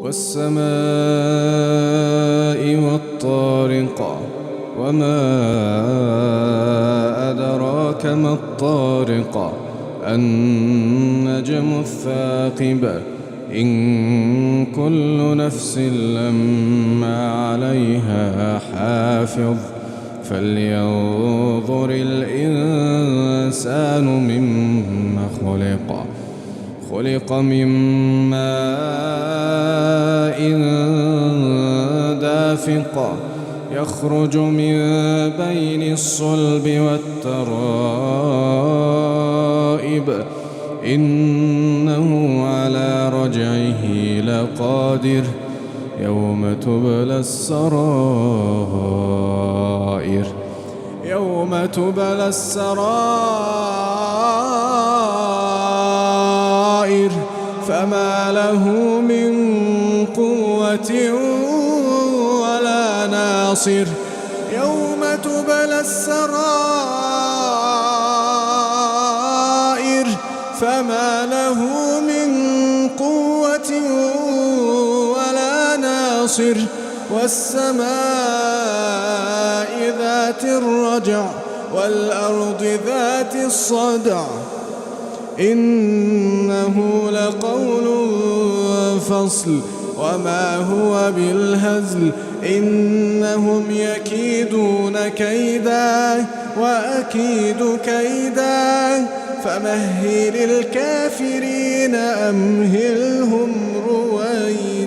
والسماء والطارق وما أدراك ما الطارق النجم الثاقب إن كل نفس لما عليها حافظ فلينظر الإنسان مما خلق من ماء دافق يخرج من بين الصلب والترائب إنه على رجعه لقادر يوم تبلى السرائر فما له من قوة ولا ناصر يوم تبلى السرائر فما له من قوة ولا ناصر والسماء ذات الرجع والأرض ذات الصدع إنه لقول فصل وما هو بالهزل إنهم يكيدون كيدا وأكيد كيدا فمهل الكافرين أمهلهم رويدا.